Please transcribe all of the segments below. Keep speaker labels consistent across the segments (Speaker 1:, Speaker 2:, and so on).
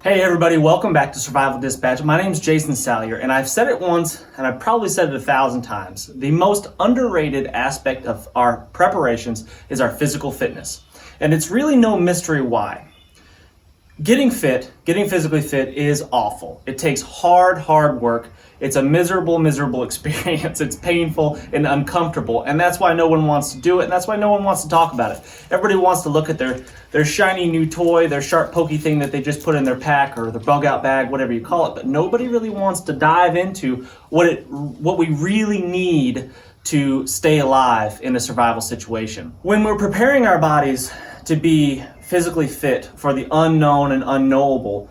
Speaker 1: Hey everybody, welcome back to Survival Dispatch. My name is Jason Salyer, and I've said it once, and I've probably said it 1,000 times. The most underrated aspect of our preparations is our physical fitness. And it's really no mystery why. Getting physically fit is awful. It takes hard work. It's a miserable experience. It's painful and uncomfortable. And that's why no one wants to do it. And that's why no one wants to talk about it. Everybody wants to look at their shiny new toy, their sharp pokey thing that they just put in their pack or their bug out bag, whatever you call it. But nobody really wants to dive into what we really need to stay alive in a survival situation. When we're preparing our bodies to be physically fit for the unknown and unknowable,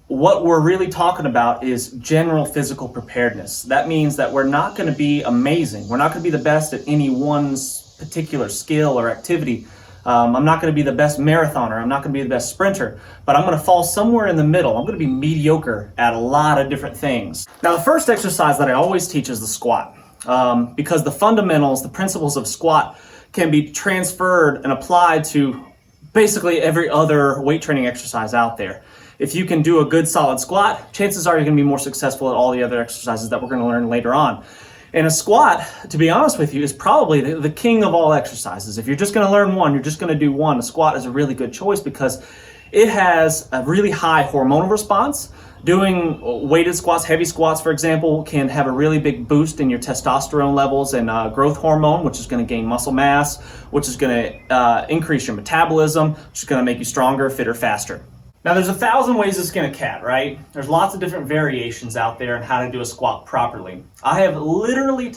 Speaker 1: what we're really talking about is general physical preparedness. That means that we're not going to be amazing. We're not going to be the best at any one particular skill or activity. I'm not going to be the best marathoner. I'm not going to be the best sprinter, but I'm going to fall somewhere in the middle. I'm going to be mediocre at a lot of different things. Now, the first exercise that I always teach is the squat, because the fundamentals, the principles of squat can be transferred and applied to basically every other weight training exercise out there. If you can do a good solid squat, chances are you're going to be more successful at all the other exercises that we're going to learn later on. And a squat, to be honest with you, is probably the king of all exercises. If you're just going to learn one, you're just going to do one. A squat is a really good choice because it has a really high hormonal response. Doing weighted squats, heavy squats, for example, can have a really big boost in your testosterone levels and growth hormone, which is going to gain muscle mass, which is going to increase your metabolism, which is going to make you stronger, fitter, faster. Now, there's 1,000 ways to skin a cat, right? There's lots of different variations out there on how to do a squat properly. I have literally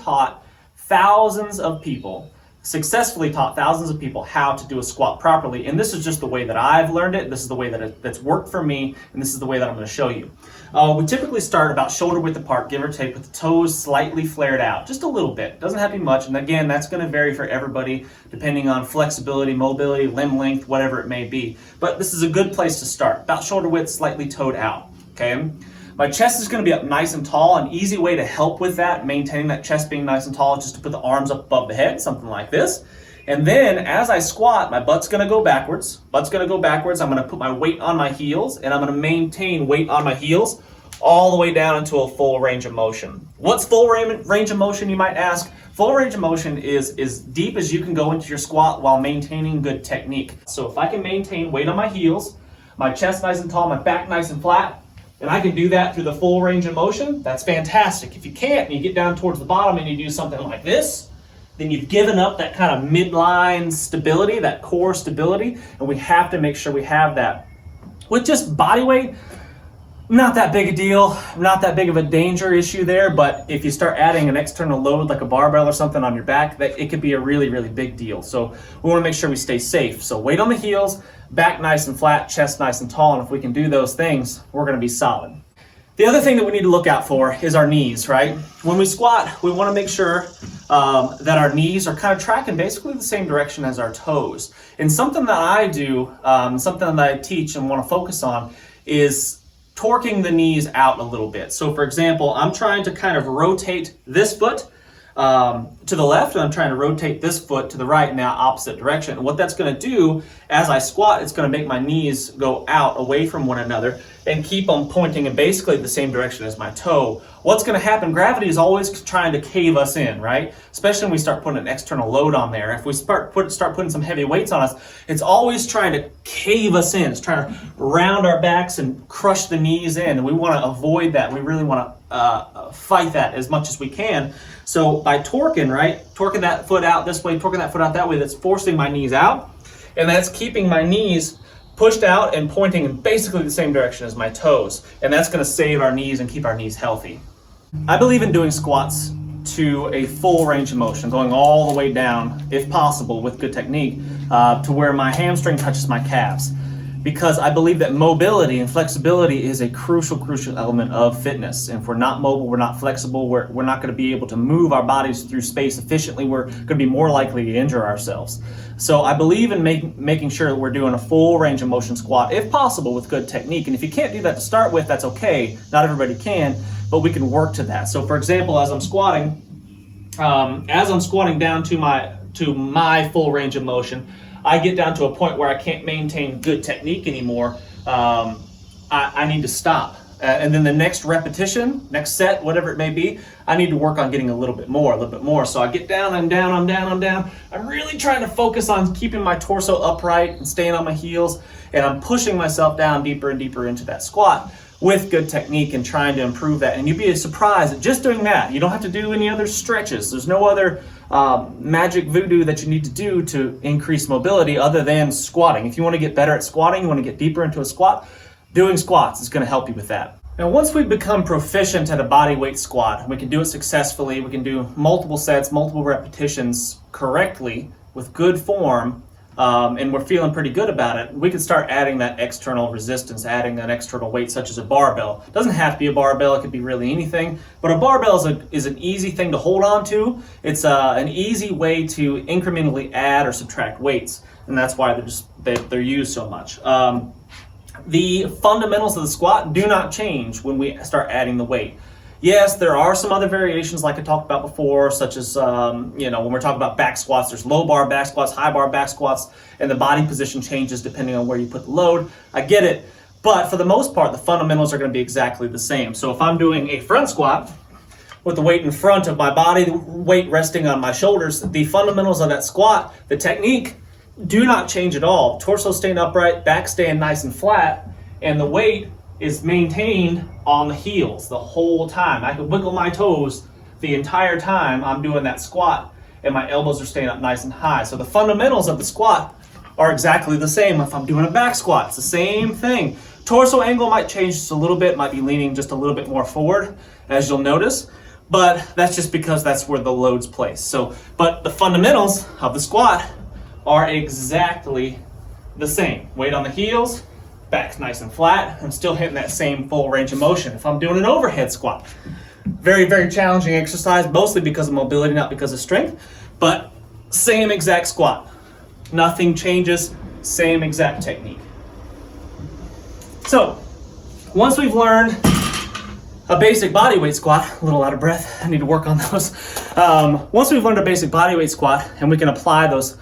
Speaker 1: successfully taught thousands of people how to do a squat properly, and this is just the way that I've learned it. This is the way that's worked for me, and this is the way that I'm going to show you. We typically start about shoulder width apart, give or take, with the toes slightly flared out, just a little bit. It doesn't have to be much, and again, that's going to vary for everybody depending on flexibility, mobility, limb length, whatever it may be. But this is a good place to start, about shoulder width, slightly toed out, okay? My chest is going to be up nice and tall. An easy way to help with that, maintaining that chest being nice and tall, is just to put the arms up above the head, something like this. And then as I squat, my butt's going to go backwards. I'm going to put my weight on my heels, and I'm going to maintain weight on my heels all the way down into a full range of motion. What's full range of motion, you might ask? Full range of motion is as deep as you can go into your squat while maintaining good technique. So if I can maintain weight on my heels, my chest nice and tall, my back nice and flat, and I can do that through the full range of motion, that's fantastic. If you can't, and you get down towards the bottom and you do something like this, then you've given up that kind of midline stability, that core stability, and we have to make sure we have that. With just body weight, not that big a deal, not that big of a danger issue there, but if you start adding an external load like a barbell or something on your back, it could be a really big deal. So we want to make sure we stay safe. So weight on the heels, back nice and flat, chest nice and tall, and if we can do those things, we're going to be solid. The other thing that we need to look out for is our knees, right? When we squat, we want to make sure that our knees are kind of tracking basically the same direction as our toes. And something that I do, something that I teach and want to focus on is torquing the knees out a little bit. So for example, I'm trying to kind of rotate this foot to the left, and I'm trying to rotate this foot to the right, now opposite direction. And what that's going to do as I squat, it's going to make my knees go out away from one another and keep them pointing in basically the same direction as my toe. What's going to happen? Gravity is always trying to cave us in, right? Especially when we start putting an external load on there. If we start putting some heavy weights on us, it's always trying to cave us in. It's trying to round our backs and crush the knees in, and we want to avoid that. We really want to fight that as much as we can. So by torquing, right, torquing that foot out this way, torquing that foot out that way, that's forcing my knees out, and that's keeping my knees pushed out and pointing in basically the same direction as my toes, and that's going to save our knees and keep our knees healthy. I believe in doing squats to a full range of motion, going all the way down, if possible, with good technique, to where my hamstring touches my calves. Because I believe that mobility and flexibility is a crucial element of fitness. And if we're not mobile, we're not flexible, we're not going to be able to move our bodies through space efficiently. We're going to be more likely to injure ourselves. So I believe in making sure that we're doing a full range of motion squat, if possible, with good technique. And if you can't do that to start with, that's okay. Not everybody can, but we can work to that. So for example, as I'm squatting down to my full range of motion, I get down to a point where I can't maintain good technique anymore. I need to stop. And then the next repetition, next set, whatever it may be, I need to work on getting a little bit more. So I get down, I'm down, I'm down, I'm down. I'm really trying to focus on keeping my torso upright and staying on my heels, and I'm pushing myself down deeper and deeper into that squat with good technique and trying to improve that. And you'd be surprised at just doing that. You don't have to do any other stretches. There's no other magic voodoo that you need to do to increase mobility other than squatting. If you want to get better at squatting, you want to get deeper into a squat, doing squats is going to help you with that. Now, once we become proficient at a body weight squat, we can do it successfully, we can do multiple sets, multiple repetitions correctly with good form, and we're feeling pretty good about it, we can start adding that external resistance, adding an external weight such as a barbell. It doesn't have to be a barbell, it could be really anything, but a barbell is an easy thing to hold on to. It's an easy way to incrementally add or subtract weights, and that's why they're used so much. The fundamentals of the squat do not change when we start adding the weight. Yes, there are some other variations like I talked about before, such as, when we're talking about back squats, there's low bar back squats, high bar back squats, and the body position changes depending on where you put the load. I get it, but for the most part, the fundamentals are going to be exactly the same. So if I'm doing a front squat with the weight in front of my body, the weight resting on my shoulders, the fundamentals of that squat, the technique, do not change at all. Torso staying upright, back staying nice and flat, and the weight is maintained on the heels the whole time. I can wiggle my toes the entire time I'm doing that squat, and my elbows are staying up nice and high. So the fundamentals of the squat are exactly the same if I'm doing a back squat. It's the same thing. Torso angle might change just a little bit, might be leaning just a little bit more forward, as you'll notice, but that's just because that's where the load's placed. But the fundamentals of the squat are exactly the same. Weight on the heels, back's nice and flat. I'm still hitting that same full range of motion. If I'm doing an overhead squat, very, very challenging exercise, mostly because of mobility, not because of strength, but same exact squat. Nothing changes, same exact technique. So, once we've learned a basic body weight squat, a little out of breath, I need to work on those. Once we've learned a basic body weight squat and we can apply those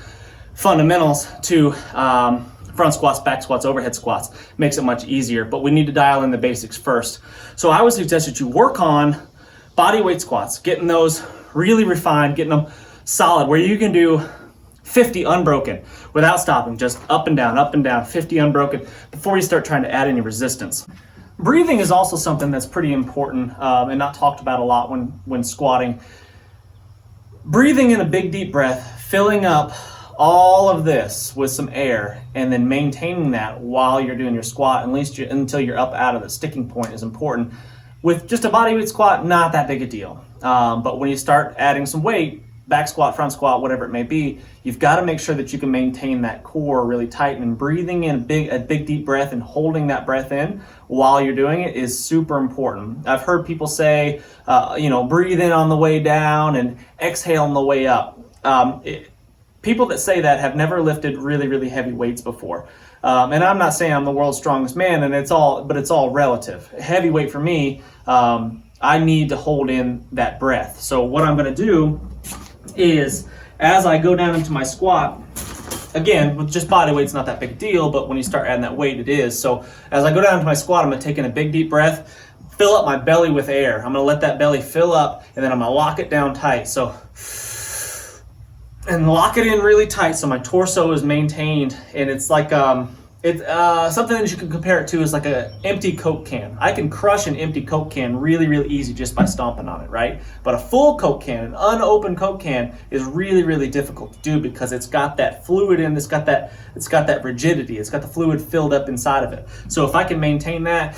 Speaker 1: fundamentals to front squats, back squats, overhead squats, makes it much easier, but we need to dial in the basics first. So I would suggest that you work on body weight squats, getting those really refined, getting them solid, where you can do 50 unbroken without stopping, just up and down, 50 unbroken before you start trying to add any resistance. Breathing is also something that's pretty important and not talked about a lot when squatting. Breathing in a big deep breath, filling up all of this with some air, and then maintaining that while you're doing your squat, at least until you're up out of the sticking point, is important. With just a body weight squat, not that big a deal. But when you start adding some weight, back squat, front squat, whatever it may be, you've got to make sure that you can maintain that core really tight, and breathing in a big deep breath and holding that breath in while you're doing it is super important. I've heard people say, breathe in on the way down and exhale on the way up. People that say that have never lifted really, really heavy weights before. And I'm not saying I'm the world's strongest man, but it's all relative. Heavy weight for me, I need to hold in that breath. So what I'm gonna do is, as I go down into my squat, again, with just body weight, it's not that big a deal, but when you start adding that weight, it is. So as I go down into my squat, I'm gonna take in a big deep breath, fill up my belly with air. I'm gonna let that belly fill up, and then I'm gonna lock it down tight. And lock it in really tight so my torso is maintained, and it's like something that you can compare it to is like an empty Coke can. I can crush an empty Coke can really, really easy just by stomping on it, right? But a full Coke can, an unopened Coke can, is really, really difficult to do because it's got that fluid in, it's got that rigidity, it's got the fluid filled up inside of it. So if I can maintain that,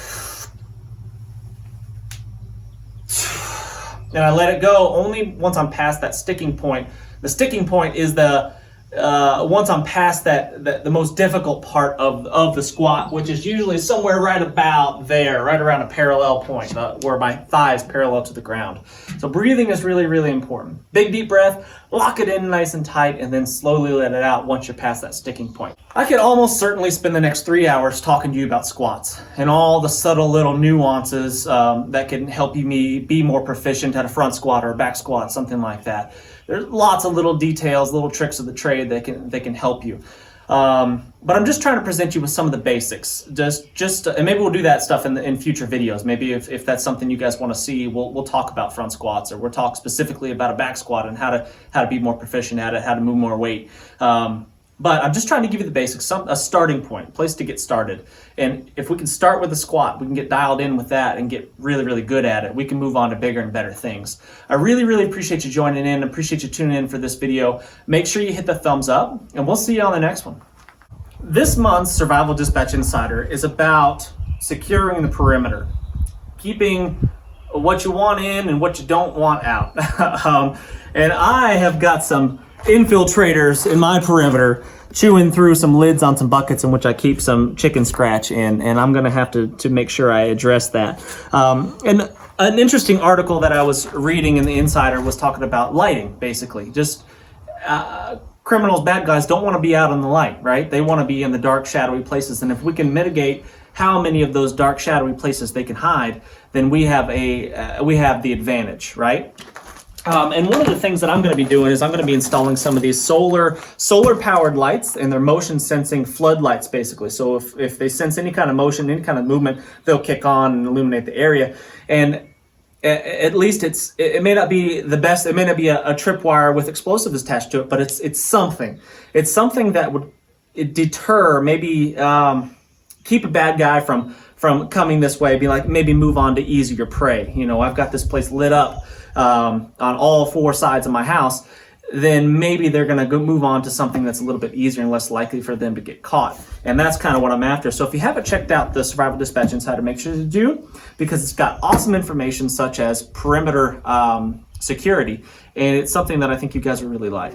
Speaker 1: and I let it go only once I'm past that sticking point. The sticking point is once I'm past the most difficult part of the squat, which is usually somewhere right about there, right around a parallel point where my thigh is parallel to the ground. So breathing is really, really important. Big deep breath, lock it in nice and tight, and then slowly let it out once you're past that sticking point. I could almost certainly spend the next 3 hours talking to you about squats and all the subtle little nuances that can help you be more proficient at a front squat or a back squat, something like that. There's lots of little details, little tricks of the trade that can help you. But I'm just trying to present you with some of the basics. And maybe we'll do that stuff in future videos. Maybe if that's something you guys want to see, we'll talk about front squats, or we'll talk specifically about a back squat and how to be more proficient at it, how to move more weight. But I'm just trying to give you the basics, a starting point, place to get started. And if we can start with a squat, we can get dialed in with that and get really, really good at it. We can move on to bigger and better things. I really, really appreciate you joining in. Appreciate you tuning in for this video. Make sure you hit the thumbs up, and we'll see you on the next one. This month's Survival Dispatch Insider is about securing the perimeter, keeping what you want in and what you don't want out. And I have got some infiltrators in my perimeter chewing through some lids on some buckets in which I keep some chicken scratch in, and I'm gonna have to make sure I address that. And an interesting article that I was reading in the Insider was talking about lighting, basically. Just criminals, bad guys don't want to be out in the light, right? They want to be in the dark, shadowy places, and if we can mitigate how many of those dark, shadowy places they can hide, then we have the advantage, right? And one of the things that I'm going to be doing is I'm going to be installing some of these solar powered lights, and they're motion sensing floodlights, basically. So if they sense any kind of motion, any kind of movement, they'll kick on and illuminate the area. And at least it may not be the best. It may not be a tripwire with explosives attached to it, but it's something. It's something that would deter, maybe keep a bad guy from coming this way. Be like, maybe move on to easier prey. You know, I've got this place lit up on all four sides of my house. Then maybe they're going to move on to something that's a little bit easier and less likely for them to get caught. And that's kind of what I'm after. So if you haven't checked out the Survival Dispatch Insider, make sure to do, because it's got awesome information such as perimeter security. And it's something that I think you guys will really like.